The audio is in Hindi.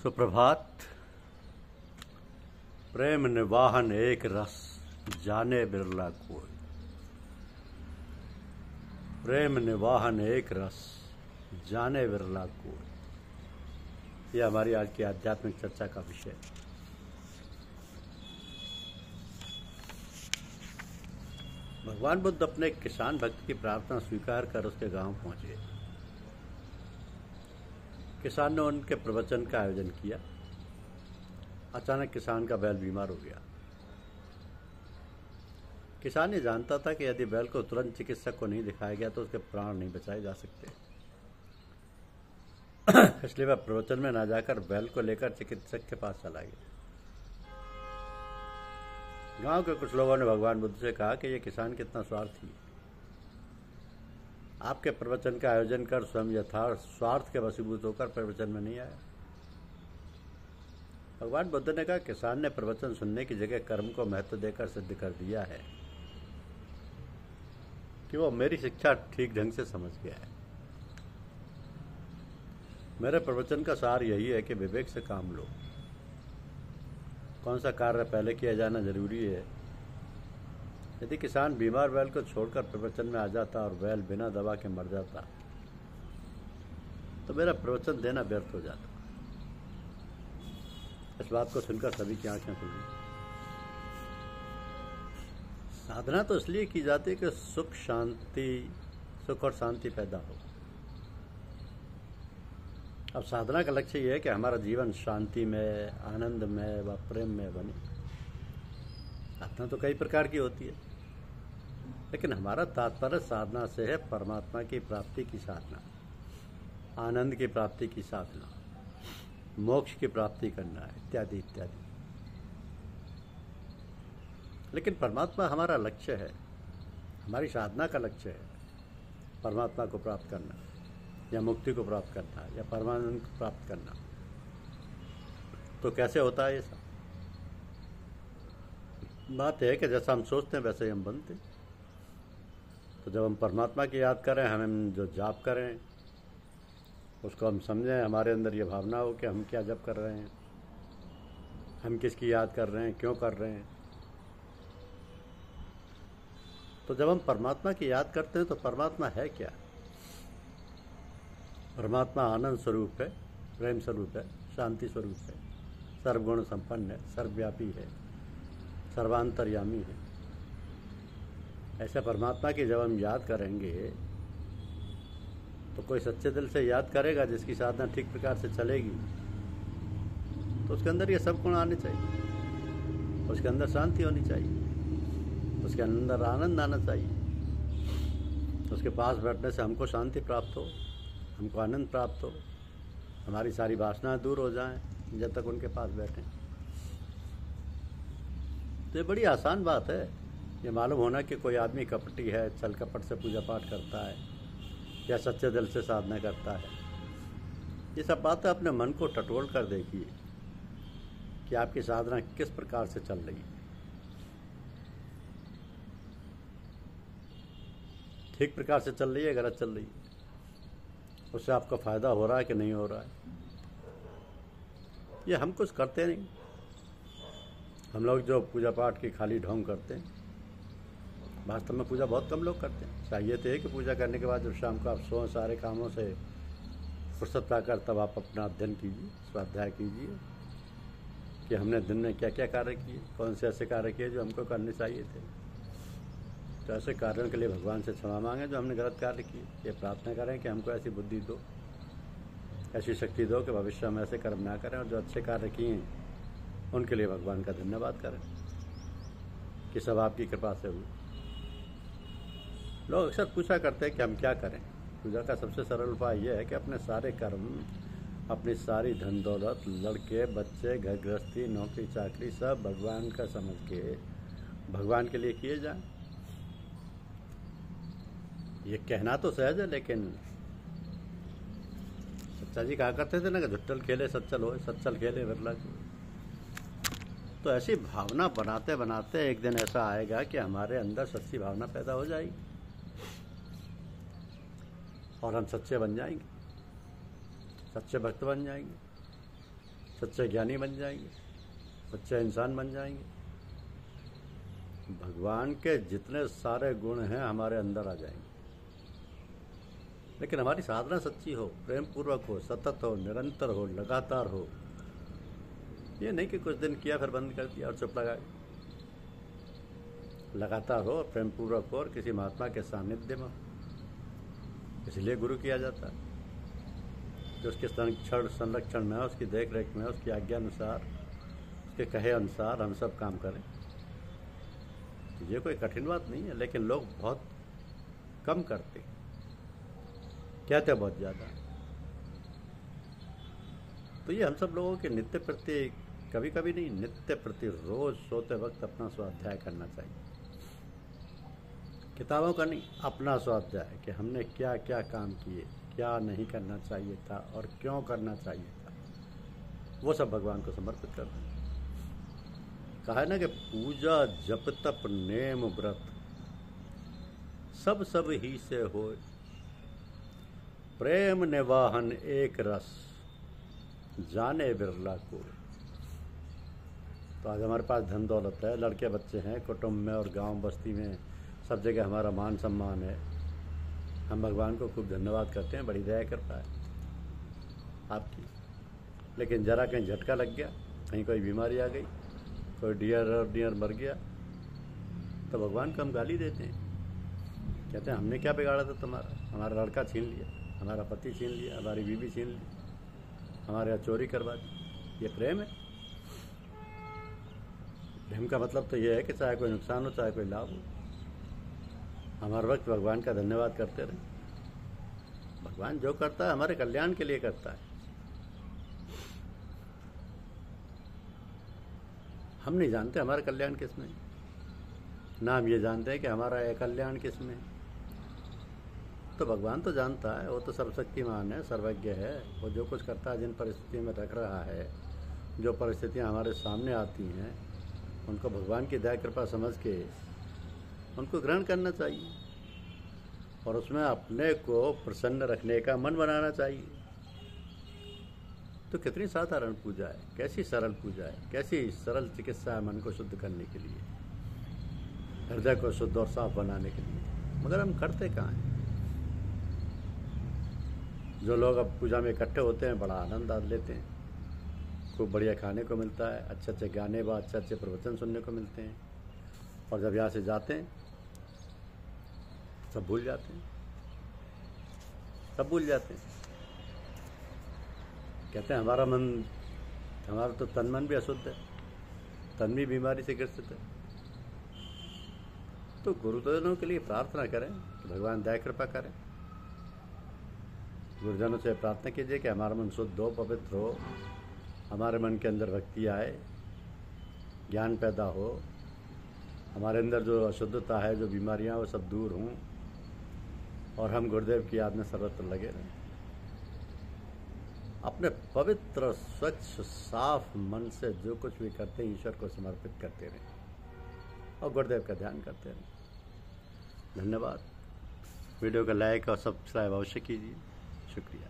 सुप्रभात। प्रेम निवाहन एक रस, जाने बिरला कोई। प्रेम निवाहन एक रस, जाने बिरला कोई। यह हमारी आज की आध्यात्मिक चर्चा का विषय है। भगवान बुद्ध अपने एक किसान भक्त की प्रार्थना स्वीकार कर उसके गांव पहुंचे। किसान ने उनके प्रवचन का आयोजन किया। अचानक किसान का बैल बीमार हो गया। किसान ये जानता था कि यदि बैल को तुरंत चिकित्सक को नहीं दिखाया गया तो उसके प्राण नहीं बचाए जा सकते। इसलिए वह प्रवचन में ना जाकर बैल को लेकर चिकित्सक के पास चला गया। गांव के कुछ लोगों ने भगवान बुद्ध से कहा कि यह किसान कितना स्वार्थी है। आपके प्रवचन का आयोजन कर स्वयं यथार्थ स्वार्थ के वशीभूत होकर प्रवचन में नहीं आया। भगवान बुद्ध ने कहा, किसान ने प्रवचन सुनने की जगह कर्म को महत्व देकर सिद्ध कर दिया है कि वो मेरी शिक्षा ठीक ढंग से समझ गया है। मेरे प्रवचन का सार यही है कि विवेक से काम लो। कौन सा कार्य पहले किया जाना जरूरी है। यदि किसान बीमार बैल को छोड़कर प्रवचन में आ जाता और बैल बिना दवा के मर जाता तो मेरा प्रवचन देना व्यर्थ हो जाता। इस बात को सुनकर सभी की आंखें खुल गई। साधना तो इसलिए की जाती है कि सुख और शांति पैदा हो। अब साधना का लक्ष्य यह है कि हमारा जीवन शांति में, आनंद में व प्रेम में बने। साधना तो कई प्रकार की होती है, लेकिन हमारा तात्पर्य साधना से है परमात्मा की प्राप्ति की साधना, आनंद की प्राप्ति की साधना, मोक्ष की प्राप्ति करना है, इत्यादि इत्यादि। लेकिन परमात्मा हमारा लक्ष्य है, हमारी साधना का लक्ष्य है परमात्मा को प्राप्त करना, या मुक्ति को प्राप्त करना, या परमानंद को प्राप्त करना। तो कैसे होता है ये सब? बात है कि जैसा हम सोचते हैं वैसे ही हम बनते। तो जब हम परमात्मा की याद करें, हम जो जाप करें उसको हम समझें, हमारे अंदर ये भावना हो कि हम क्या जप कर रहे हैं, हम किसकी याद कर रहे हैं, क्यों कर रहे हैं। तो जब हम परमात्मा की याद करते हैं तो परमात्मा है क्या? परमात्मा आनंद स्वरूप है, प्रेम स्वरूप है, शांति स्वरूप है, सर्वगुण संपन्न है, सर्वव्यापी है, सर्वांतर्यामी है। ऐसा परमात्मा की जब हम याद करेंगे तो कोई सच्चे दिल से याद करेगा, जिसकी साधना ठीक प्रकार से चलेगी, तो उसके अंदर ये सब गुण आने चाहिए, उसके अंदर शांति होनी चाहिए, उसके अंदर आनंद आना चाहिए। उसके पास बैठने से हमको शांति प्राप्त हो, हमको आनंद प्राप्त हो, हमारी सारी वासनाएं दूर हो जाएं जब तक उनके पास बैठें। तो ये बड़ी आसान बात है। ये मालूम होना कि कोई आदमी कपटी है, छल कपट से पूजा पाठ करता है, या सच्चे दिल से साधना करता है, ये सब बातें अपने मन को टटोल कर देखिए कि आपकी साधना किस प्रकार से चल रही है। ठीक प्रकार से चल रही है, गलत चल रही है, उससे आपका फायदा हो रहा है कि नहीं हो रहा है। ये हम कुछ करते नहीं। हम लोग जो पूजा पाठ की खाली ढोंग करते हैं, वास्तव में पूजा बहुत कम लोग करते हैं। चाहिए तो है कि पूजा करने के बाद जब शाम को आप सोएं, सारे कामों से फुर्सत पाकर तब आप अपना अध्ययन कीजिए, स्वाध्याय कीजिए कि हमने दिन में क्या क्या कार्य किए, कौन से ऐसे कार्य किए जो हमको करने चाहिए थे। तो ऐसे कार्यों के लिए भगवान से क्षमा मांगें जो हमने गलत कार्य किए। ये प्रार्थना करें कि हमको ऐसी बुद्धि दो, ऐसी शक्ति दो कि भविष्य हम ऐसे कर्म ना करें, और जो अच्छे कार्य किए हैं उनके लिए भगवान का धन्यवाद करें कि सब आपकी कृपा से हुई। लोग अक्सर पूछा करते हैं कि हम क्या करें। पूजा का सबसे सरल उपाय यह है कि अपने सारे कर्म, अपनी सारी धन दौलत, लड़के बच्चे, घर गृहस्थी, नौकरी चाकरी सब भगवान का समझ के भगवान के लिए किए जाएं। ये कहना तो सहज है, लेकिन सच्चा जी कहा करते थे ना कि झुट्टल खेले सच्चल हो, सच्चल खेले बिरला। तो ऐसी भावना बनाते बनाते एक दिन ऐसा आएगा कि हमारे अंदर सच्ची भावना पैदा हो जाएगी और हम सच्चे बन जाएंगे, सच्चे भक्त बन जाएंगे। सच्चे ज्ञानी बन जाएंगे, सच्चे इंसान बन जाएंगे। भगवान के जितने सारे गुण हैं हमारे अंदर आ जाएंगे। लेकिन हमारी साधना सच्ची हो, प्रेम पूर्वक हो, सतत हो, निरंतर हो, लगातार हो। ये नहीं कि कुछ दिन किया फिर बंद कर दिया और चुप लगा गए। लगातार हो, प्रेम पूर्वक हो और किसी महात्मा के सानिध्य में हो। इसलिए गुरु किया जाता है कि उसके संरक्षण में, उसकी देख रेख में, उसकी आज्ञा अनुसार, उसके कहे अनुसार हम सब काम करें। ये कोई कठिन बात नहीं है, लेकिन लोग बहुत कम करते, कहते बहुत ज़्यादा। तो ये हम सब लोगों के नित्य प्रति, कभी कभी नहीं, नित्य प्रति रोज सोते वक्त अपना स्वाध्याय करना चाहिए। किताबों का नहीं, अपना स्वाध्याय कि हमने क्या क्या काम किए, क्या नहीं करना चाहिए था और क्यों करना चाहिए था, वो सब भगवान को समर्पित कर दें। कहा है ना कि पूजा जप तप नेम व्रत सब ही से होए, प्रेम निवाहन एक रस जाने बिरला को। तो आज हमारे पास धन दौलत है, लड़के बच्चे हैं, कुटुंब में और गांव बस्ती में सब जगह हमारा मान सम्मान है। हम भगवान को खूब धन्यवाद करते हैं, बड़ी दया कृपा है आपकी। लेकिन जरा कहीं झटका लग गया, कहीं कोई बीमारी आ गई, कोई डियर मर गया, तो भगवान को हम गाली देते हैं। कहते हैं हमने क्या बिगाड़ा था तुम्हारा, हमारा लड़का छीन लिया, हमारा पति छीन लिया, हमारी बीवी छीन ली, हमारे यहाँ चोरी करवा दी। ये प्रेम है? प्रेम का मतलब तो ये है कि चाहे कोई नुकसान हो, चाहे कोई लाभ हो, हमारे वक्त भगवान का धन्यवाद करते रहें। भगवान जो करता है हमारे कल्याण के लिए करता है। हम नहीं जानते हमारा कल्याण किसमें, ना हम ये जानते हैं कि हमारा कल्याण किसमें। तो भगवान तो जानता है, वो तो सर्वशक्तिमान है, सर्वज्ञ है। वो जो कुछ करता है, जिन परिस्थितियों में रख रहा है, जो परिस्थितियां हमारे सामने आती हैं, उनको भगवान की दया कृपा समझ के उनको ग्रहण करना चाहिए और उसमें अपने को प्रसन्न रखने का मन बनाना चाहिए। तो कितनी साधारण पूजा है, कैसी सरल पूजा है, कैसी सरल चिकित्सा है मन को शुद्ध करने के लिए, हृदय को शुद्ध और साफ बनाने के लिए। मगर हम करते कहाँ हैं? जो लोग अब पूजा में इकट्ठे होते हैं बड़ा आनंद लेते हैं, खूब बढ़िया खाने को मिलता है, अच्छे अच्छे गाने व अच्छे अच्छे प्रवचन सुनने को मिलते हैं, और जब यहाँ से जाते हैं सब भूल जाते हैं, सब भूल जाते हैं। कहते हैं हमारा तो तन मन भी अशुद्ध है, तन भी बीमारी से ग्रसित है। तो गुरुजनों के लिए प्रार्थना करें कि भगवान दया कृपा करें। गुरुजनों से प्रार्थना कीजिए कि हमारा मन शुद्ध हो, पवित्र हो, हमारे मन के अंदर भक्ति आए, ज्ञान पैदा हो, हमारे अंदर जो अशुद्धता है, जो बीमारियां, वो सब दूर हों, और हम गुरुदेव की याद में सर्वत्र लगे रहें। अपने पवित्र स्वच्छ साफ मन से जो कुछ भी करते हैं ईश्वर को समर्पित करते रहें और गुरुदेव का ध्यान करते रहें। धन्यवाद। वीडियो को लाइक और सब्सक्राइब अवश्य कीजिए। शुक्रिया।